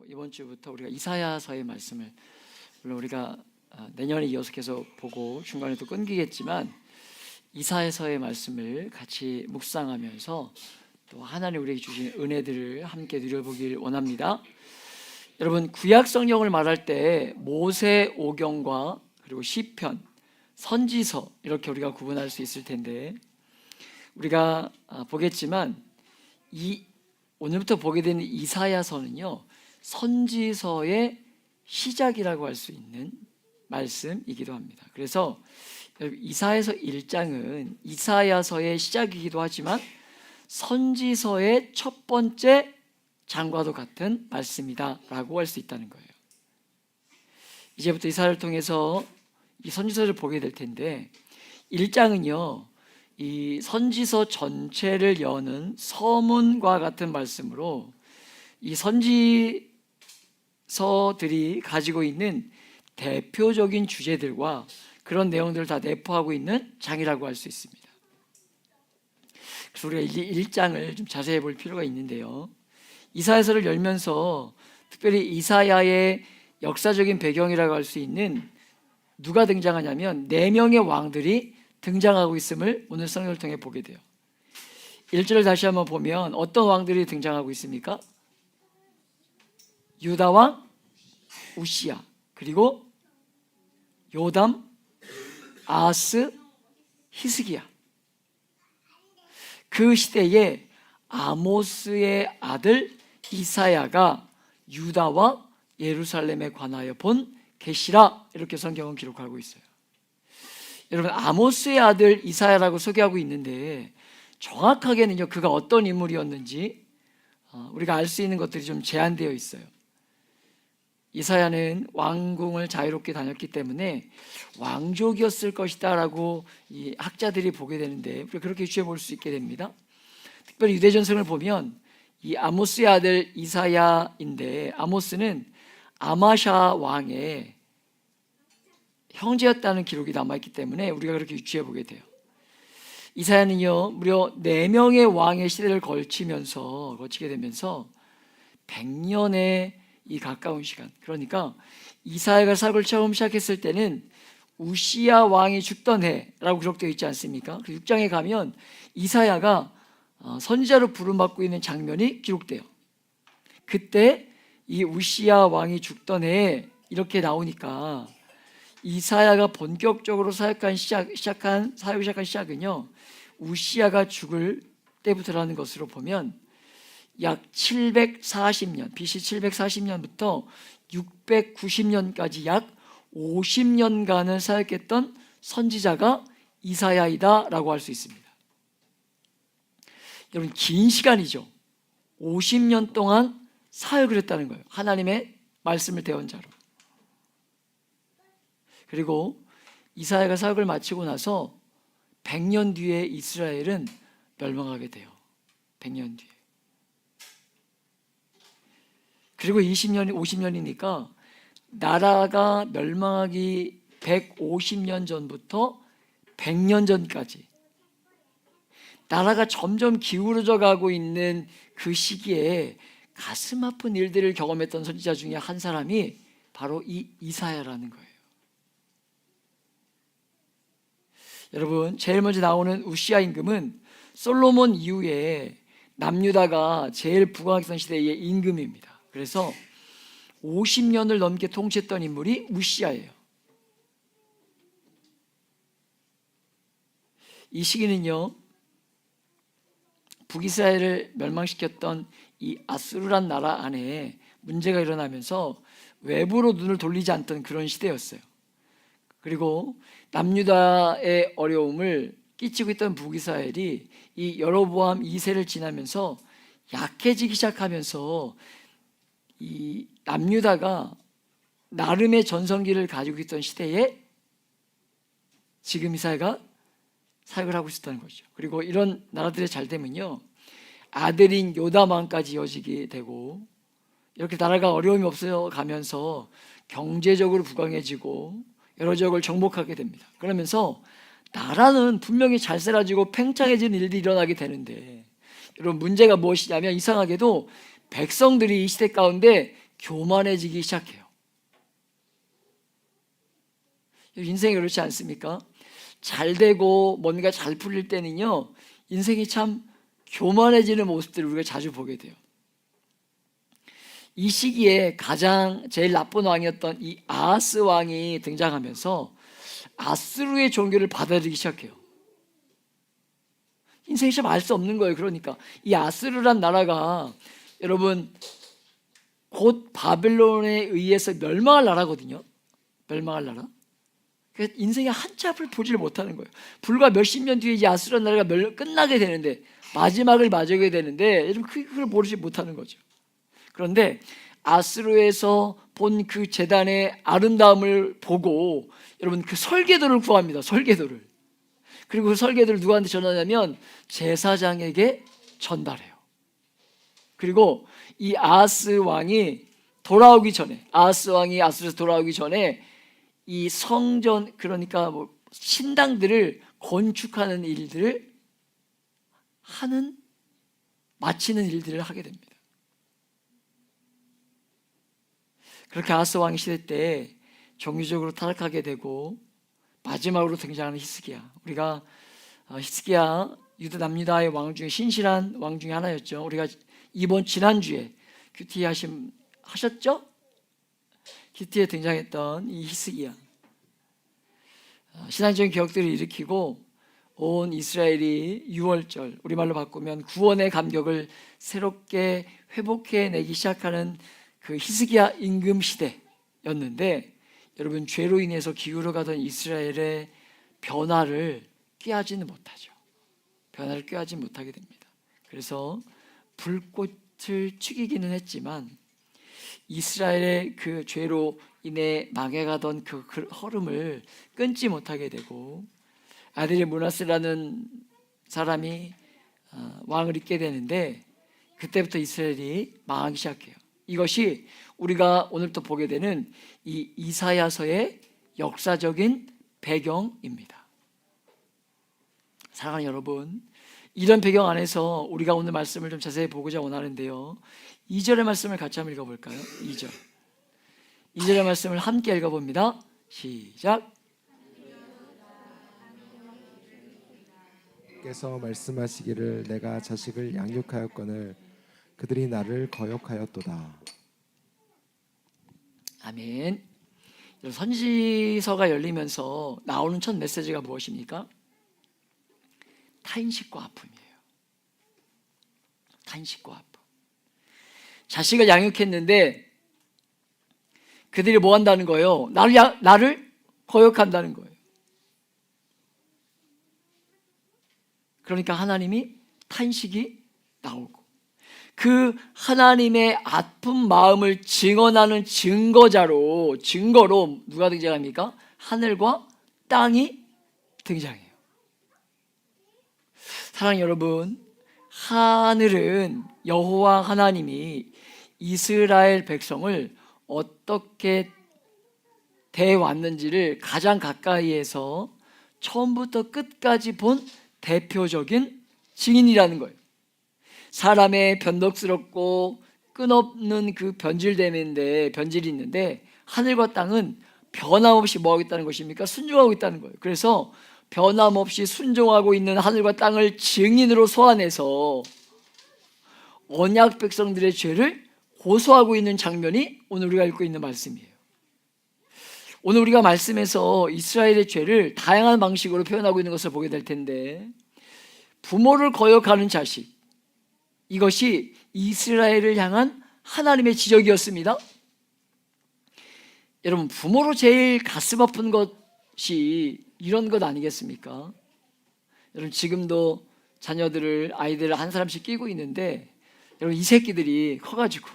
이번 주부터 우리가 이사야서의 말씀을 물론 우리가 내년에 이어서 계속 보고 중간에 또 끊기겠지만 이사야서의 말씀을 같이 묵상하면서 또 하나님 우리에게 주신 은혜들을 함께 누려보길 원합니다. 여러분, 구약 성경을 말할 때 모세오경과 그리고 시편, 선지서 이렇게 우리가 구분할 수 있을 텐데 우리가 보겠지만 오늘부터 보게 되는 이사야서는요, 선지서의 시작이라고 할 수 있는 말씀이기도 합니다. 그래서 이사야서 1장은 이사야서의 시작이기도 하지만 선지서의 첫 번째 장과도 같은 말씀이다 라고 할 수 있다는 거예요. 이제부터 이사야를 통해서 이 선지서를 보게 될 텐데 1장은요 이 선지서 전체를 여는 서문과 같은 말씀으로 이 선지서들이 가지고 있는 대표적인 주제들과 그런 내용들을 다 내포하고 있는 장이라고 할 수 있습니다. 그래서 우리가 1장을 좀 자세히 볼 필요가 있는데요, 이사야서를 열면서 특별히 이사야의 역사적인 배경이라고 할 수 있는 누가 등장하냐면 4명의 왕들이 등장하고 있음을 오늘 성경을 통해 보게 돼요. 1절을 다시 한번 보면 어떤 왕들이 등장하고 있습니까? 유다 왕 우시야, 그리고 요담, 아하스, 히스기야. 그 시대에 아모스의 아들 이사야가 유다와 예루살렘에 관하여 본 계시라, 이렇게 성경은 기록하고 있어요. 여러분, 아모스의 아들 이사야라고 소개하고 있는데 정확하게는요 그가 어떤 인물이었는지 우리가 알 수 있는 것들이 좀 제한되어 있어요. 이사야는 왕궁을 자유롭게 다녔기 때문에 왕족이었을 것이다 라고 이 학자들이 보게 되는데 우리가 그렇게 유추해 볼 수 있게 됩니다. 특별히 유대전승을 보면 이 아모스의 아들 이사야인데 아모스는 아마샤 왕의 형제였다는 기록이 남아있기 때문에 우리가 그렇게 유추해 보게 돼요. 이사야는요 무려 4명의 왕의 시대를 거치게 되면서 100년의 이 가까운 시간, 그러니까 이사야가 사역을 처음 시작했을 때는 우시야 왕이 죽던 해라고 기록되어 있지 않습니까? 그 6장에 가면 이사야가 선지자로 부름받고 있는 장면이 기록돼요. 그때 이 우시야 왕이 죽던 해에 이렇게 나오니까 이사야가 본격적으로 사역을 시작한 시작은요 우시야가 죽을 때부터라는 것으로 보면 약 740년, BC 740년부터 690년까지 약 50년간을 사역했던 선지자가 이사야이다 라고 할 수 있습니다. 여러분, 긴 시간이죠. 50년 동안 사역을 했다는 거예요. 하나님의 말씀을 대언 자로. 그리고 이사야가 사역을 마치고 나서 100년 뒤에 이스라엘은 멸망하게 돼요. 100년 뒤에. 그리고 20년이 50년이니까 나라가 멸망하기 150년 전부터 100년 전까지 나라가 점점 기울어져 가고 있는 그 시기에 가슴 아픈 일들을 경험했던 선지자 중에 한 사람이 바로 이 이사야라는 거예요. 여러분, 제일 먼저 나오는 우시야 임금은 솔로몬 이후에 남유다가 제일 부강했던 시대의 임금입니다. 그래서 50년을 넘게 통치했던 인물이 우시야예요. 이 시기는요 북이스라엘을 멸망시켰던 이 아수르란 나라 안에 문제가 일어나면서 외부로 눈을 돌리지 않던 그런 시대였어요. 그리고 남유다의 어려움을 끼치고 있던 북이스라엘이 이 여로보암 2세를 지나면서 약해지기 시작하면서 이 남유다가 나름의 전성기를 가지고 있던 시대에 지금 이사야가 사역을 하고 있었다는 거죠. 그리고 이런 나라들이 잘 되면요 아들인 요담 왕까지 이어지게 되고 이렇게 나라가 어려움이 없어 가면서 경제적으로 부강해지고 여러 지역을 정복하게 됩니다. 그러면서 나라는 분명히 잘 살아지고 팽창해지는 일들이 일어나게 되는데 여러분, 문제가 무엇이냐면 이상하게도 백성들이 이 시대 가운데 교만해지기 시작해요. 인생이 그렇지 않습니까? 잘 되고 뭔가 잘 풀릴 때는요, 인생이 참 교만해지는 모습들을 우리가 자주 보게 돼요. 이 시기에 가장 제일 나쁜 왕이었던 이 아하스 왕이 등장하면서 아수르의 종교를 받아들이기 시작해요. 인생이 참 알 수 없는 거예요. 그러니까 이 아수르란 나라가 여러분 곧 바벨론에 의해서 멸망할 나라거든요. 멸망할 나라. 그래서 인생의 한치 앞을 보지를 못하는 거예요. 불과 몇십 년 뒤에 이 아수르 나라가 끝나게 되는데, 마지막을 맞이하게 되는데 여러분 그걸 모르지 못하는 거죠. 그런데 아수르에서 본 그 제단의 아름다움을 보고 여러분 그 설계도를 구합니다. 설계도를. 그리고 그 설계도를 누구한테 전하냐면 제사장에게 전달해요. 그리고 이 아하스 왕이 돌아오기 전에, 아하스 왕이 아수르에서 돌아오기 전에 이 성전, 그러니까 뭐 신당들을 건축하는 일들을 마치는 일들을 하게 됩니다. 그렇게 아하스 왕 시대 때 정유적으로 타락하게 되고 마지막으로 등장하는 히스기야. 우리가 히스기야 유다 남유다의 왕 중에 신실한 왕 중에 하나였죠. 우리가 지난주에 큐티 하셨죠? 큐티에 등장했던 이 히스기야, 신앙적인 개혁들을 일으키고 온 이스라엘이 유월절, 우리말로 바꾸면 구원의 감격을 새롭게 회복해내기 시작하는 그 히스기야 임금 시대였는데, 여러분 죄로 인해서 기울어가던 이스라엘의 변화를 꾀하지는 못하죠. 변화를 꾀하지 못하게 됩니다. 그래서 불꽃을 튀기기는 했지만 이스라엘의 그 죄로 인해 망해가던 그 흐름을 끊지 못하게 되고, 아들이 므낫세라는 사람이 왕을 잇게 되는데, 그때부터 이스라엘이 망하기 시작해요. 이것이 우리가 오늘부터 보게 되는 이 이사야서의 역사적인 배경입니다. 사랑하는 여러분, 이런 배경 안에서 우리가 오늘 말씀을 좀 자세히 보고자 원하는데요, 2절의 말씀을 같이 한번 읽어볼까요? 2절의 말씀을 함께 읽어봅니다. 시작. 께서 말씀하시기를 내가 자식을 양육하였거늘 그들이 나를 거역하였도다. 아멘. 선지서가 열리면서 나오는 첫 메시지가 무엇입니까? 탄식과 아픔이에요. 탄식과 아픔. 자식을 양육했는데 그들이 뭐 한다는 거예요? 나를 거역한다는 거예요. 그러니까 하나님이 탄식이 나오고, 그 하나님의 아픈 마음을 증언하는 증거로 누가 등장합니까? 하늘과 땅이 등장해요. 사랑하는 여러분, 하늘은 여호와 하나님이 이스라엘 백성을 어떻게 대해왔는지를 가장 가까이에서 처음부터 끝까지 본 대표적인 증인이라는 거예요. 사람의 변덕스럽고 끝없는 그 변질이 있는데, 하늘과 땅은 변함없이 뭐 하고 있다는 것입니까? 순종하고 있다는 거예요. 그래서 변함없이 순종하고 있는 하늘과 땅을 증인으로 소환해서 언약 백성들의 죄를 고소하고 있는 장면이 오늘 우리가 읽고 있는 말씀이에요. 오늘 우리가 말씀에서 이스라엘의 죄를 다양한 방식으로 표현하고 있는 것을 보게 될 텐데, 부모를 거역하는 자식, 이것이 이스라엘을 향한 하나님의 지적이었습니다. 여러분, 부모로 제일 가슴 아픈 것이 이런 것 아니겠습니까? 여러분, 지금도 아이들을 한 사람씩 끼고 있는데, 여러분, 이 새끼들이 커가지고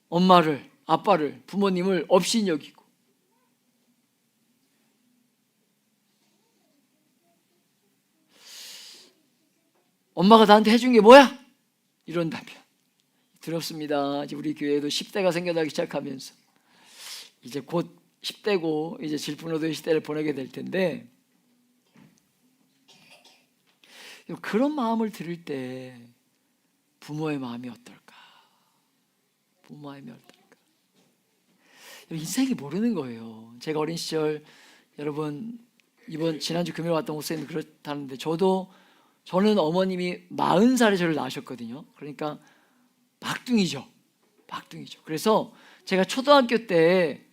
엄마를, 아빠를, 부모님을 업신여기고, 엄마가 나한테 해준 게 뭐야? 이런다면, 두렵습니다. 이제 우리 교회에도 10대가 생겨나기 시작하면서 이제 곧 10대고 이제 질풍노도의 시대를 보내게 될 텐데, 그런 마음을 들을 때 부모의 마음이 어떨까? 부모의 마음이 어떨까? 인생이 모르는 거예요. 제가 어린 시절 여러분 지난주 금요일 왔던 목사님도 그렇다는데 저는 어머님이 40살에 저를 낳으셨거든요. 그러니까 막둥이죠. 그래서 제가 초등학교 때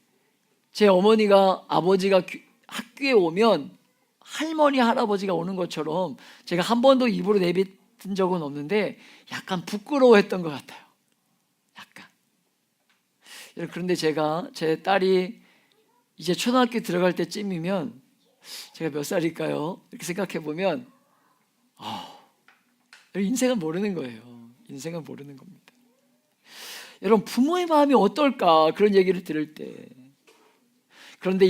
제 어머니가 아버지가 학교에 오면 할머니 할아버지가 오는 것처럼 제가 한 번도 입으로 내뱉은 적은 없는데 약간 부끄러워했던 것 같아요. 약간. 그런데 제 딸이 이제 초등학교 들어갈 때쯤이면 제가 몇 살일까요? 이렇게 생각해 보면 인생은 모르는 거예요. 인생은 모르는 겁니다. 여러분 부모의 마음이 어떨까? 그런 얘기를 들을 때. 그런데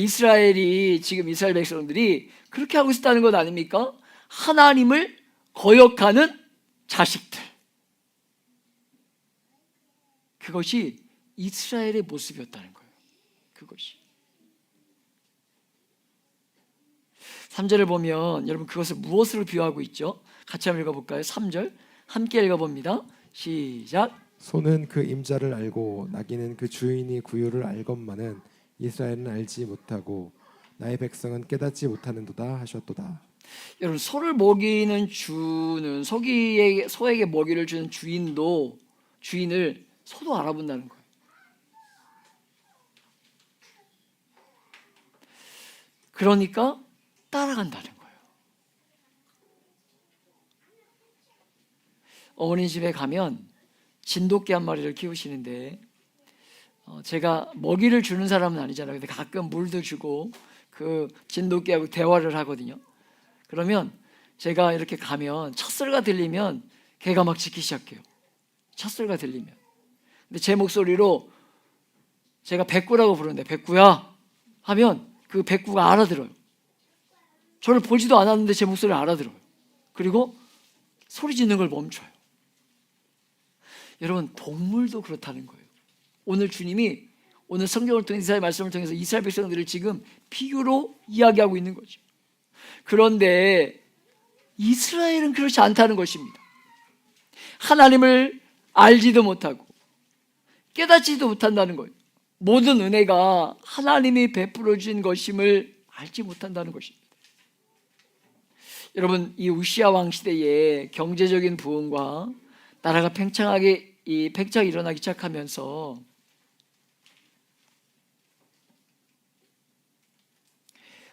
지금 이스라엘 백성들이 그렇게 하고 있었다는 것 아닙니까? 하나님을 거역하는 자식들. 그것이 이스라엘의 모습이었다는 거예요. 그것이. 3절을 보면 여러분 그것을 무엇으로 비유하고 있죠? 같이 한번 읽어볼까요? 3절 함께 읽어봅니다. 시작. 소는 그 임자를 알고 나귀는 그 주인이 구유를 알건만은 이스라엘은 알지 못하고 나의 백성은 깨닫지 못하는도다 하셨도다. 여러분 소를 먹이는 소에게 먹이를 주는 주인을 소도 알아본다는 거예요. 그러니까 따라간다는 거예요. 어머니 집에 가면 진돗개 한 마리를 키우시는데 제가 먹이를 주는 사람은 아니잖아요. 근데 가끔 물도 주고 그 진돗개하고 대화를 하거든요. 그러면 제가 이렇게 가면 첫 소리가 들리면 걔가 막 짖기 시작해요. 첫 소리가 들리면. 근데 제 목소리로 제가 백구라고 부르는데 백구야 하면 그 백구가 알아들어요. 저를 보지도 않았는데 제 목소리를 알아들어요. 그리고 소리 짓는 걸 멈춰요. 여러분 동물도 그렇다는 거예요. 오늘 주님이 오늘 성경을 통해서 이스라엘 말씀을 통해서 이스라엘 백성들을 지금 비유로 이야기하고 있는 거죠. 그런데 이스라엘은 그렇지 않다는 것입니다. 하나님을 알지도 못하고 깨닫지도 못한다는 거예요. 모든 은혜가 하나님이 베풀어 주신 것임을 알지 못한다는 것입니다. 여러분 이 우시야 왕 시대에 경제적인 부흥과 나라가 팽창하게 일어나기 시작하면서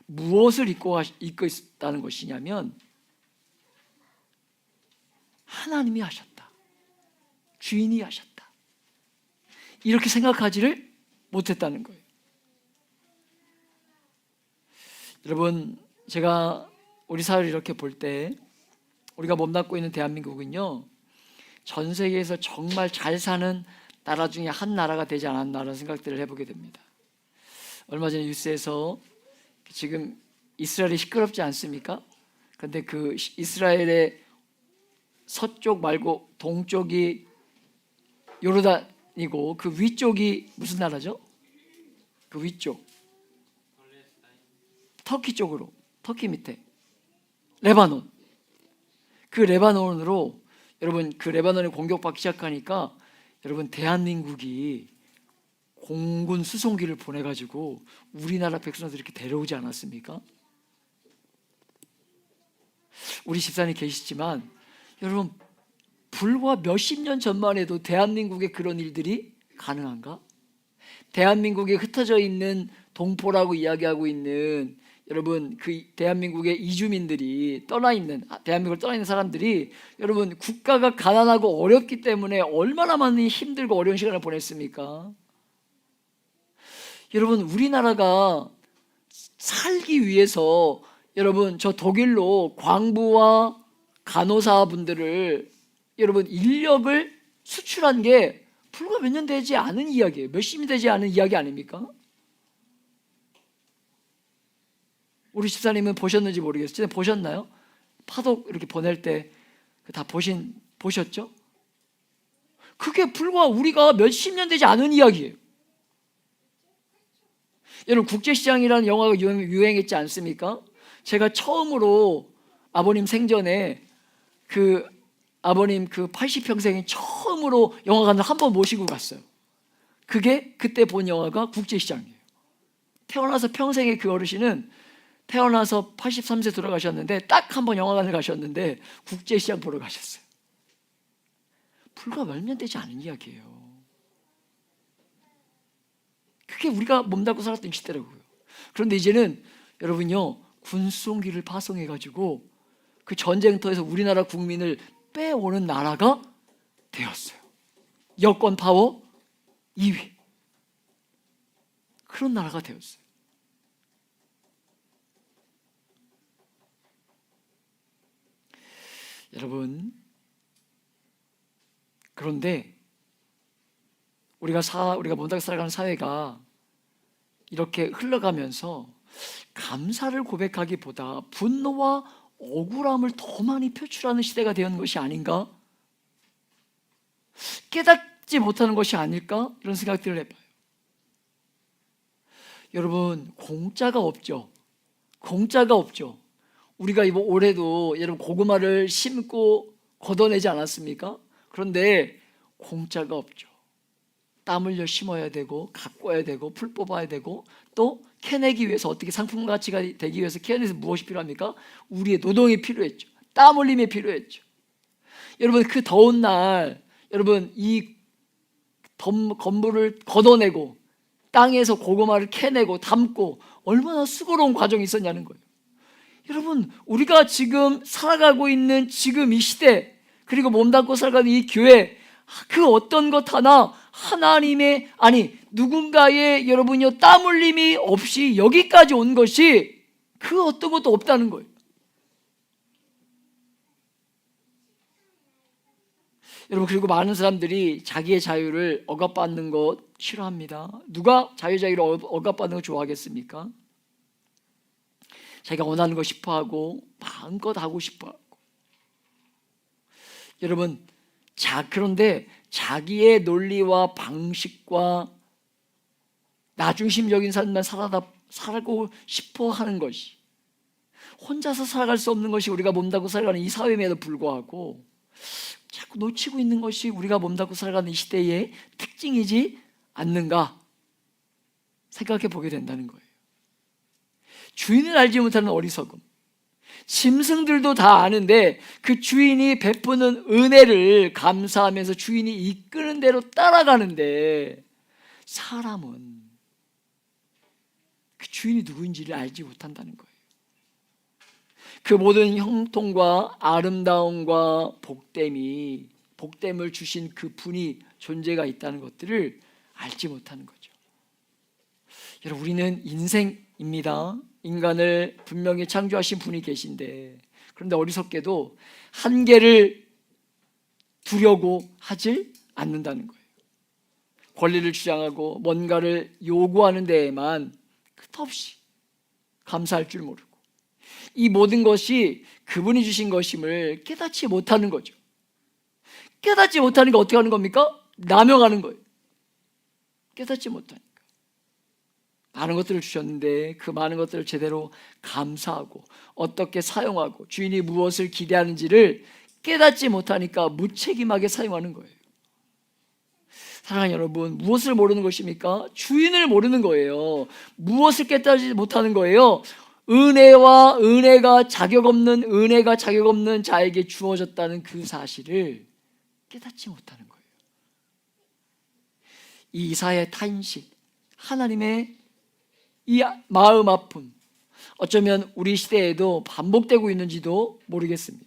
무엇을 잊고 있다는 것이냐면 하나님이 하셨다. 주인이 하셨다. 이렇게 생각하지를 못했다는 거예요. 여러분 제가 우리 사회를 이렇게 볼 때 우리가 몸담고 있는 대한민국은요 전 세계에서 정말 잘 사는 나라 중에 한 나라가 되지 않았나라는 생각들을 해보게 됩니다. 얼마 전에 뉴스에서 지금 이스라엘이 시끄럽지 않습니까? 그런데 그 이스라엘의 서쪽 말고 동쪽이 요르단이고 그 위쪽이 무슨 나라죠? 그 위쪽 터키 쪽으로, 터키 밑에 레바논. 그 레바논으로 여러분 그 레바논이 공격받기 시작하니까 여러분 대한민국이 공군 수송기를 보내가지고 우리나라 백성들 이렇게 데려오지 않았습니까? 우리 집사님 계시지만 여러분 불과 몇십 년 전만 해도 대한민국에 그런 일들이 가능한가? 대한민국에 흩어져 있는 동포라고 이야기하고 있는 여러분 그 대한민국의 이주민들이 대한민국을 떠나 있는 사람들이 여러분 국가가 가난하고 어렵기 때문에 얼마나 많은 힘들고 어려운 시간을 보냈습니까? 여러분 우리나라가 살기 위해서 여러분 저 독일로 광부와 간호사분들을 여러분 인력을 수출한 게 불과 몇 년 되지 않은 이야기예요. 몇십이 되지 않은 이야기 아닙니까? 우리 집사님은 보셨는지 모르겠어요. 진짜 보셨나요? 파독 이렇게 보낼 때 다 보셨죠? 그게 불과 우리가 몇십 년 되지 않은 이야기예요. 여러분 국제시장이라는 영화가 유행했지 않습니까? 제가 처음으로 아버님 생전에 그 아버님 그 80평생에 처음으로 영화관을 한 번 모시고 갔어요. 그게 그때 본 영화가 국제시장이에요. 태어나서 평생에 그 어르신은 태어나서 83세 돌아가셨는데 딱 한 번 영화관을 가셨는데 국제시장 보러 가셨어요. 불과 몇 년 되지 않은 이야기예요. 그게 우리가 몸담고 살았던 시대라고요. 그런데 이제는 여러분요, 군수용기를 파송해가지고 그 전쟁터에서 우리나라 국민을 빼오는 나라가 되었어요. 여권 파워 2위. 그런 나라가 되었어요. 여러분, 그런데 우리가 몸담고 살아가는 사회가 이렇게 흘러가면서 감사를 고백하기보다 분노와 억울함을 더 많이 표출하는 시대가 되는 것이 아닌가? 깨닫지 못하는 것이 아닐까? 이런 생각들을 해봐요. 여러분, 공짜가 없죠. 공짜가 없죠. 우리가 이번 올해도 여러분 고구마를 심고 걷어내지 않았습니까? 그런데 공짜가 없죠. 땀 흘려 심어야 되고 가꿔야 되고 풀 뽑아야 되고 또 캐내기 위해서 어떻게 상품 가치가 되기 위해서 캐내서 무엇이 필요합니까? 우리의 노동이 필요했죠. 땀 흘림이 필요했죠. 여러분 그 더운 날 여러분 이 건물을 걷어내고 땅에서 고구마를 캐내고 담고 얼마나 수고로운 과정이 있었냐는 거예요. 여러분 우리가 지금 살아가고 있는 지금 이 시대 그리고 몸담고 살아가는 이 교회 그 어떤 것 하나 하나님의 누군가의 여러분요 땀 흘림이 없이 여기까지 온 것이 그 어떤 것도 없다는 거예요. 여러분 그리고 많은 사람들이 자기의 자유를 억압받는 것 싫어합니다. 누가 자유를 억압받는 걸 좋아하겠습니까? 자기가 원하는 거 싶어하고 마음껏 하고 싶어하고. 여러분 그런데 자기의 논리와 방식과 나중심적인 삶만 살고 싶어 하는 것이 혼자서 살아갈 수 없는 것이 우리가 몸담고 살아가는 이 사회임에도 불구하고 자꾸 놓치고 있는 것이 우리가 몸담고 살아가는 이 시대의 특징이지 않는가 생각해 보게 된다는 거예요. 주인을 알지 못하는 어리석음. 짐승들도 다 아는데 그 주인이 베푸는 은혜를 감사하면서 주인이 이끄는 대로 따라가는데 사람은 그 주인이 누구인지를 알지 못한다는 거예요. 그 모든 형통과 아름다움과 복됨을 주신 그 분이 존재가 있다는 것들을 알지 못하는 거죠. 여러분 우리는 인생입니다. 인간을 분명히 창조하신 분이 계신데 그런데 어리석게도 한계를 두려고 하질 않는다는 거예요. 권리를 주장하고 뭔가를 요구하는 데에만 끝없이 감사할 줄 모르고 이 모든 것이 그분이 주신 것임을 깨닫지 못하는 거죠. 깨닫지 못하는 게 어떻게 하는 겁니까? 남용하는 거예요. 깨닫지 못하니까. 많은 것들을 주셨는데 그 많은 것들을 제대로 감사하고 어떻게 사용하고 주인이 무엇을 기대하는지를 깨닫지 못하니까 무책임하게 사용하는 거예요. 사랑하는 여러분, 무엇을 모르는 것입니까? 주인을 모르는 거예요. 무엇을 깨닫지 못하는 거예요? 은혜가 자격 없는 자에게 주어졌다는 그 사실을 깨닫지 못하는 거예요. 이 이사야의 탄식, 하나님의 이 마음 아픔, 어쩌면 우리 시대에도 반복되고 있는지도 모르겠습니다.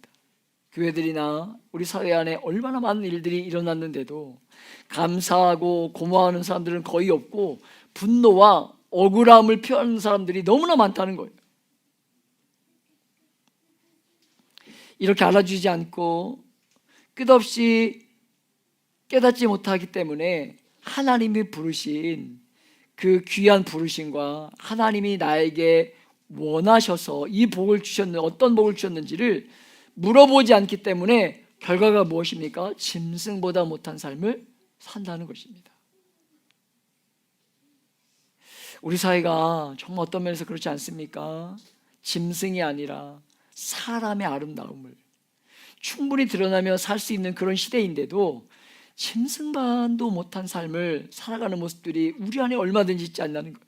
교회들이나 우리 사회 안에 얼마나 많은 일들이 일어났는데도 감사하고 고마워하는 사람들은 거의 없고 분노와 억울함을 표하는 사람들이 너무나 많다는 거예요. 이렇게 알아주지 않고 끝없이 깨닫지 못하기 때문에 하나님이 부르신 그 귀한 부르심과 하나님이 나에게 원하셔서 이 복을 주셨는 어떤 복을 주셨는지를 물어보지 않기 때문에 결과가 무엇입니까? 짐승보다 못한 삶을 산다는 것입니다. 우리 사회가 정말 어떤 면에서 그렇지 않습니까? 짐승이 아니라 사람의 아름다움을 충분히 드러나며 살 수 있는 그런 시대인데도 짐승반도 못한 삶을 살아가는 모습들이 우리 안에 얼마든지 있지 않나는 거예요.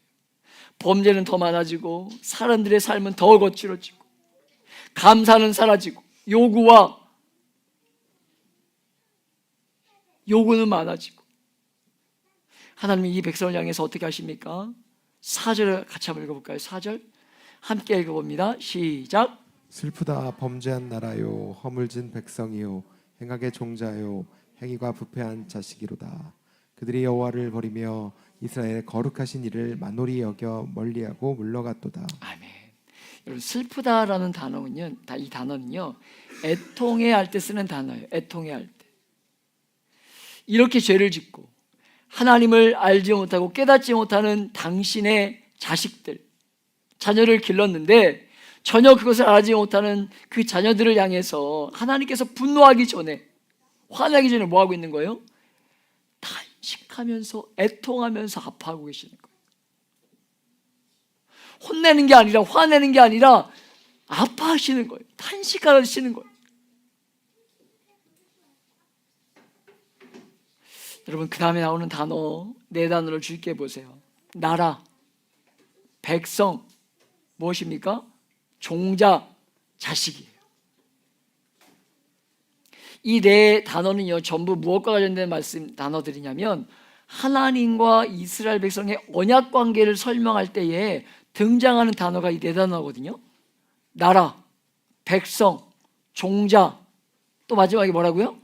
범죄는 더 많아지고 사람들의 삶은 더 거칠어지고 감사는 사라지고 요구는 많아지고. 하나님이 이 백성을 향해서 어떻게 하십니까? 4절을 같이 한번 읽어볼까요? 4절 함께 읽어봅니다. 시작. 슬프다 범죄한 나라요 허물진 백성이요 행악의 종자요 행위가 부패한 자식이로다. 그들이 여호와를 버리며 이스라엘의 거룩하신 이를 만홀히 여겨 멀리하고 물러갔도다. 아멘. 여러분, 슬프다라는 단어는요, 이 단어는요 애통해할 때 쓰는 단어예요. 애통해할 때. 이렇게 죄를 짓고 하나님을 알지 못하고 깨닫지 못하는 당신의 자식들, 자녀를 길렀는데 전혀 그것을 알지 못하는 그 자녀들을 향해서 하나님께서 분노하기 전에, 화나기 전에 뭐 하고 있는 거예요? 탄식하면서 애통하면서 아파하고 계시는 거예요. 혼내는 게 아니라, 화내는 게 아니라 아파하시는 거예요. 탄식하시는 거예요. 여러분, 그 다음에 나오는 단어, 네 단어를 줄게 보세요. 나라, 백성, 무엇입니까? 종자, 자식이에요. 이 네 단어는요 전부 무엇과 관련된 단어들이냐면 하나님과 이스라엘 백성의 언약 관계를 설명할 때에 등장하는 단어가 이 네 단어거든요. 나라, 백성, 종자, 또 마지막에 뭐라고요?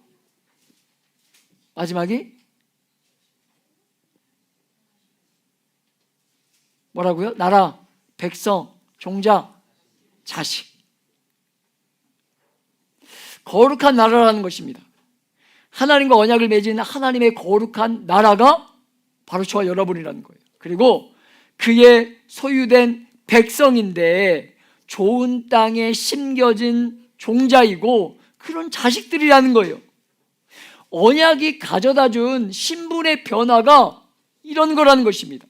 마지막이 뭐라고요? 나라, 백성, 종자, 자식. 거룩한 나라라는 것입니다. 하나님과 언약을 맺은 하나님의 거룩한 나라가 바로 저와 여러분이라는 거예요. 그리고 그의 소유된 백성인데 좋은 땅에 심겨진 종자이고 그런 자식들이라는 거예요. 언약이 가져다 준 신분의 변화가 이런 거라는 것입니다.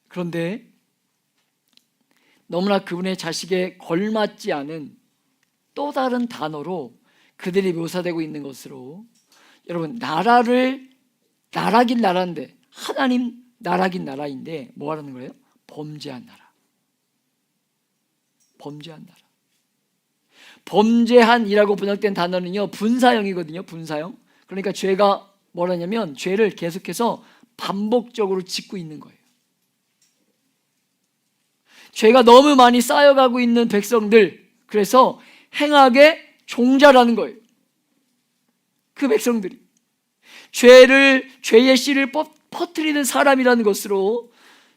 그런데 너무나 그분의 자식에 걸맞지 않은 또 다른 단어로 그들이 묘사되고 있는 것으로, 여러분, 나라긴 나라인데, 하나님 나라긴 나라인데 뭐 하라는 거예요? 범죄한 나라. 범죄한 나라. 범죄한이라고 번역된 단어는요 분사형이거든요. 분사형. 그러니까 죄가 뭐라냐면 죄를 계속해서 반복적으로 짓고 있는 거예요. 죄가 너무 많이 쌓여가고 있는 백성들, 그래서 행악의 종자라는 거예요. 그 백성들이 죄의 씨를 퍼뜨리는 사람이라는 것으로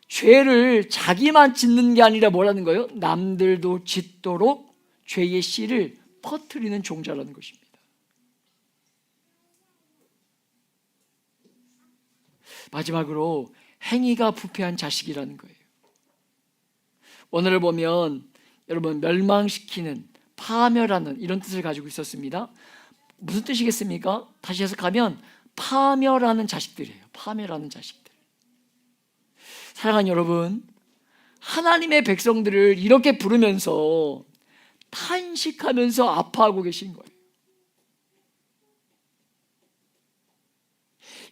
죄를 자기만 짓는 게 아니라 뭐라는 거예요? 남들도 짓도록 죄의 씨를 퍼뜨리는 종자라는 것입니다. 마지막으로 행위가 부패한 자식이라는 거예요. 오늘을 보면 여러분 멸망시키는, 파멸하는 이런 뜻을 가지고 있었습니다. 무슨 뜻이겠습니까? 다시 해석하면 파멸하는 자식들이에요. 파멸하는 자식들. 사랑하는 여러분, 하나님의 백성들을 이렇게 부르면서 탄식하면서 아파하고 계신 거예요.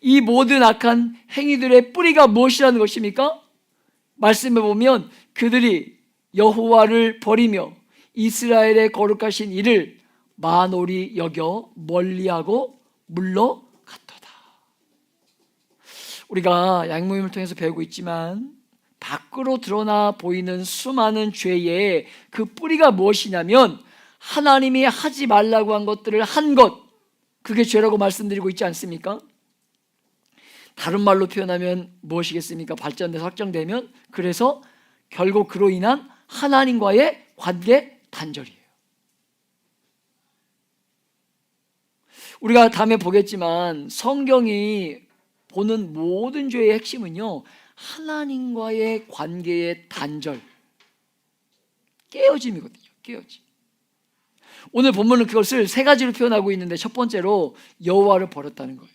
이 모든 악한 행위들의 뿌리가 무엇이라는 것입니까? 말씀해 보면 그들이 여호와를 버리며 이스라엘의 거룩하신 이를 만홀히 여겨 멀리하고 물러갔도다. 우리가 양모임을 통해서 배우고 있지만 밖으로 드러나 보이는 수많은 죄의 그 뿌리가 무엇이냐면 하나님이 하지 말라고 한 것들을 한 것, 그게 죄라고 말씀드리고 있지 않습니까? 다른 말로 표현하면 무엇이겠습니까? 발전돼서 확정되면, 그래서 결국 그로 인한 하나님과의 관계 단절이에요. 우리가 다음에 보겠지만 성경이 보는 모든 죄의 핵심은요 하나님과의 관계의 단절, 깨어짐이거든요. 깨어짐. 오늘 본문은 그것을 세 가지로 표현하고 있는데, 첫 번째로 여호와를 버렸다는 거예요.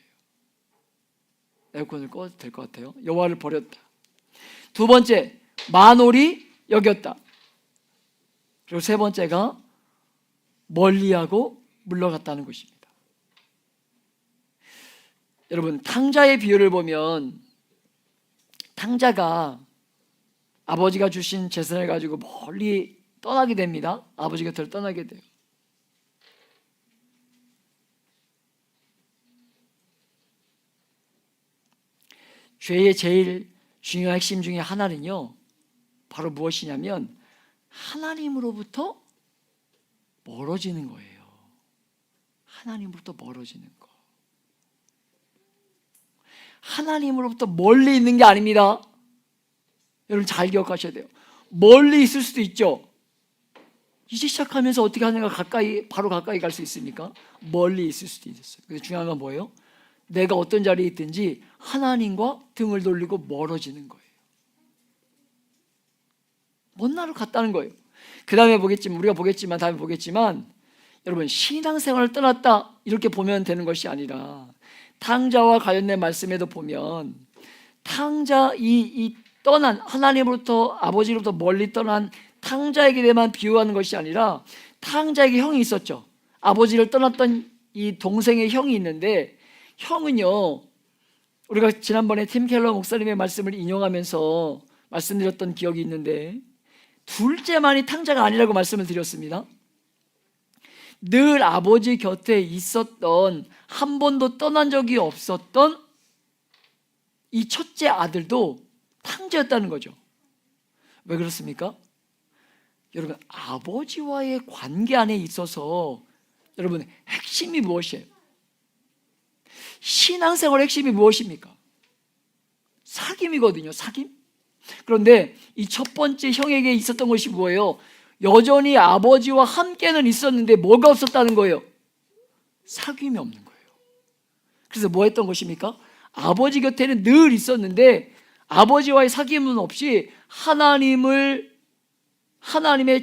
에어컨을 꺼도 될 것 같아요. 여호와를 버렸다. 두 번째, 만홀히 여겼다. 그리고 세 번째가 멀리하고 물러갔다는 것입니다. 여러분, 탕자의 비유를 보면 탕자가 아버지가 주신 재산을 가지고 멀리 떠나게 됩니다. 아버지 곁을 떠나게 돼요. 죄의 제일 중요한 핵심 중에 하나는요, 바로 무엇이냐면 하나님으로부터 멀어지는 거예요. 하나님으로부터 멀어지는 거. 하나님으로부터 멀리 있는 게 아닙니다. 여러분 잘 기억하셔야 돼요. 멀리 있을 수도 있죠. 이제 시작하면서 어떻게 하는가 바로 가까이 갈 수 있습니까? 멀리 있을 수도 있었어요. 근데 중요한 건 뭐예요? 내가 어떤 자리에 있든지 하나님과 등을 돌리고 멀어지는 거예요. 먼 나라로 갔다는 거예요. 그 다음에 우리가 보겠지만 다음에 보겠지만 여러분, 신앙생활을 떠났다 이렇게 보면 되는 것이 아니라 탕자와 관련된 말씀에도 보면 탕자 이 떠난 하나님으로부터 아버지로부터 멀리 떠난 탕자에게만 비유하는 것이 아니라 탕자에게 형이 있었죠. 아버지를 떠났던 이 동생의 형이 있는데 형은요, 우리가 지난번에 팀 켈러 목사님의 말씀을 인용하면서 말씀드렸던 기억이 있는데 둘째만이 탕자가 아니라고 말씀을 드렸습니다. 늘 아버지 곁에 있었던, 한 번도 떠난 적이 없었던 이 첫째 아들도 탕자였다는 거죠. 왜 그렇습니까? 여러분, 아버지와의 관계 안에 있어서 여러분 핵심이 무엇이에요? 신앙생활의 핵심이 무엇입니까? 사귐이거든요. 사귐. 그런데 이 첫 번째 형에게 있었던 것이 뭐예요? 여전히 아버지와 함께는 있었는데 뭐가 없었다는 거예요? 사귐이 없는 거예요. 그래서 뭐 했던 것입니까? 아버지 곁에는 늘 있었는데 아버지와의 사귐은 없이 하나님의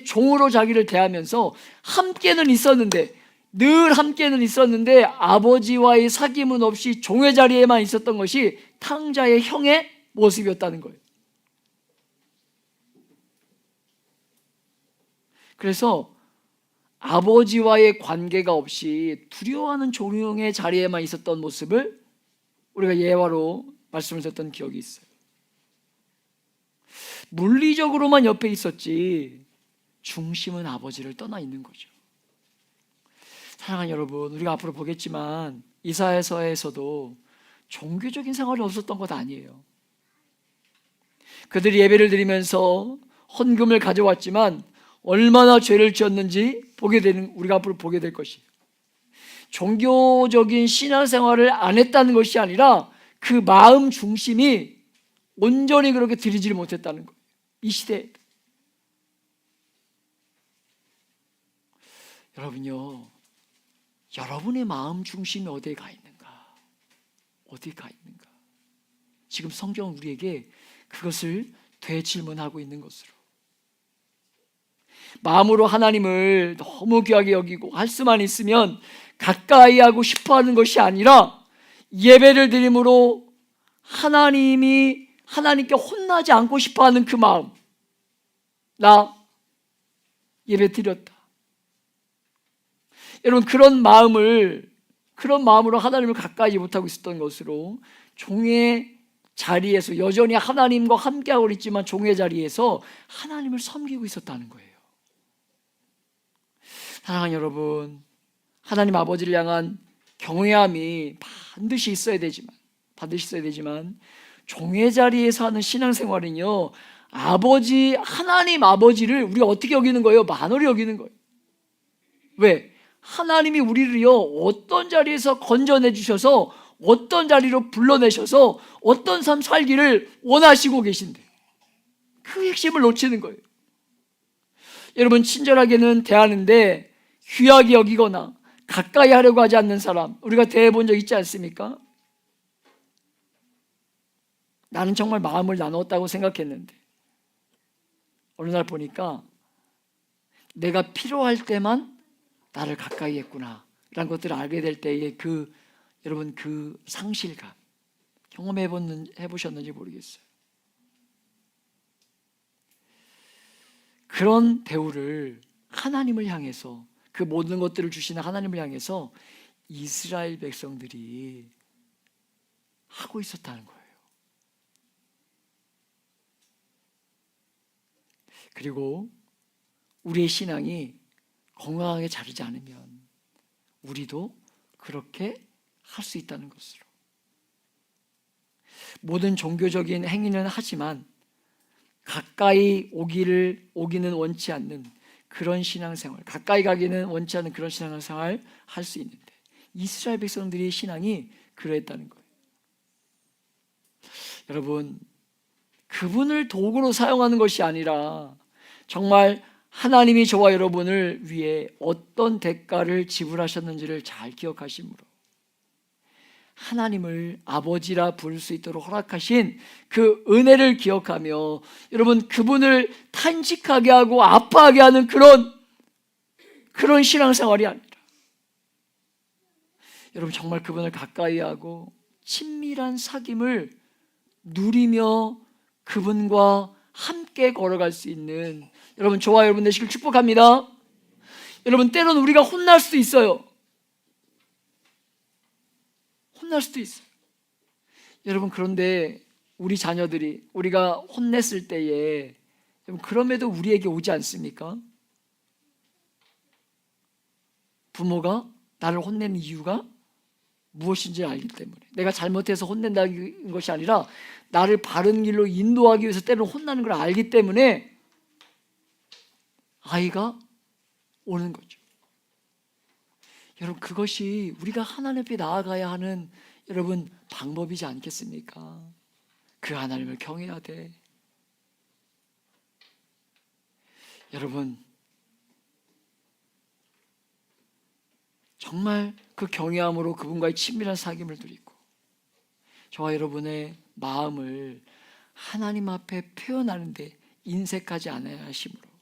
종으로 자기를 대하면서 함께는 있었는데, 늘 함께는 있었는데 아버지와의 사귐은 없이 종의 자리에만 있었던 것이 탕자의 형의 모습이었다는 거예요. 그래서 아버지와의 관계가 없이 두려워하는 종의 자리에만 있었던 모습을 우리가 예화로 말씀을 드렸던 기억이 있어요. 물리적으로만 옆에 있었지 중심은 아버지를 떠나 있는 거죠. 사랑하는 여러분, 우리가 앞으로 보겠지만 이사야서에서도 종교적인 생활이 없었던 것 아니에요. 그들이 예배를 드리면서 헌금을 가져왔지만 얼마나 죄를 지었는지 우리가 앞으로 보게 될 것이에요. 종교적인 신앙생활을 안 했다는 것이 아니라 그 마음 중심이 온전히 그렇게 드리지를 못했다는 거예요. 이 시대에. 여러분요, 여러분의 마음 중심이 어디에 가 있는가? 어디에 가 있는가? 지금 성경은 우리에게 그것을 되질문하고 있는 것으로, 마음으로 하나님을 너무 귀하게 여기고 할 수만 있으면 가까이 하고 싶어 하는 것이 아니라 예배를 드림으로 하나님께 혼나지 않고 싶어 하는 그 마음. 나 예배 드렸다. 여러분, 그런 마음으로 하나님을 가까이 못하고 있었던 것으로 종의 자리에서 여전히 하나님과 함께하고 있지만 종의 자리에서 하나님을 섬기고 있었다는 거예요. 사랑하는 여러분, 하나님 아버지를 향한 경외함이 반드시 있어야 되지만 종의 자리에서 하는 신앙생활은요, 하나님 아버지를 우리가 어떻게 여기는 거예요? 만홀히 여기는 거예요. 왜? 하나님이 우리를요 어떤 자리에서 건져내 주셔서 어떤 자리로 불러내셔서 어떤 삶 살기를 원하시고 계신데 그 핵심을 놓치는 거예요. 여러분, 친절하게는 대하는데 귀하게 여기거나 가까이 하려고 하지 않는 사람 우리가 대해본 적 있지 않습니까? 나는 정말 마음을 나눴다고 생각했는데 어느 날 보니까 내가 필요할 때만 나를 가까이 했구나 라는 것들을 알게 될 때의 여러분 그 상실감 해보셨는지 모르겠어요. 그런 대우를 하나님을 향해서 그 모든 것들을 주시는 하나님을 향해서 이스라엘 백성들이 하고 있었다는 거예요. 그리고 우리의 신앙이 건강하게 자르지 않으면 우리도 그렇게 할 수 있다는 것으로. 모든 종교적인 행위는 하지만 가까이 오기는 원치 않는 그런 신앙생활, 가까이 가기는 원치 않는 그런 신앙생활 할 수 있는데 이스라엘 백성들의 신앙이 그러했다는 거예요. 여러분, 그분을 도구로 사용하는 것이 아니라 정말 하나님이 저와 여러분을 위해 어떤 대가를 지불하셨는지를 잘 기억하심으로 하나님을 아버지라 부를 수 있도록 허락하신 그 은혜를 기억하며 여러분, 그분을 탄식하게 하고 아파하게 하는 그런 신앙생활이 아니라 여러분, 정말 그분을 가까이 하고 친밀한 사귐을 누리며 그분과 함께 걸어갈 수 있는 여러분, 저와 여러분 되시길 축복합니다. 여러분, 때로는 우리가 혼날 수도 있어요. 혼날 수도 있어요. 여러분, 그런데 우리 자녀들이 우리가 혼냈을 때에 여러분, 그럼에도 우리에게 오지 않습니까? 부모가 나를 혼내는 이유가 무엇인지 알기 때문에, 내가 잘못해서 혼낸다는 것이 아니라 나를 바른 길로 인도하기 위해서 때로는 혼나는 걸 알기 때문에 아이가 오는 거죠. 여러분, 그것이 우리가 하나님 앞에 나아가야 하는 여러분 방법이지 않겠습니까? 그 하나님을 경외해야 돼. 여러분, 정말 그 경외함으로 그분과의 친밀한 사귐을 누리고 저와 여러분의 마음을 하나님 앞에 표현하는데 인색하지 않아야 하심으로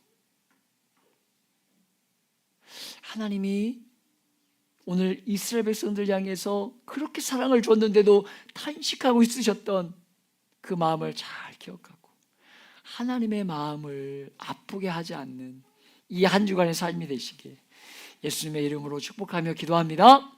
하나님이 오늘 이스라엘 백성들 향해서 그렇게 사랑을 줬는데도 탄식하고 있으셨던 그 마음을 잘 기억하고 하나님의 마음을 아프게 하지 않는 이 한 주간의 삶이 되시길 예수님의 이름으로 축복하며 기도합니다.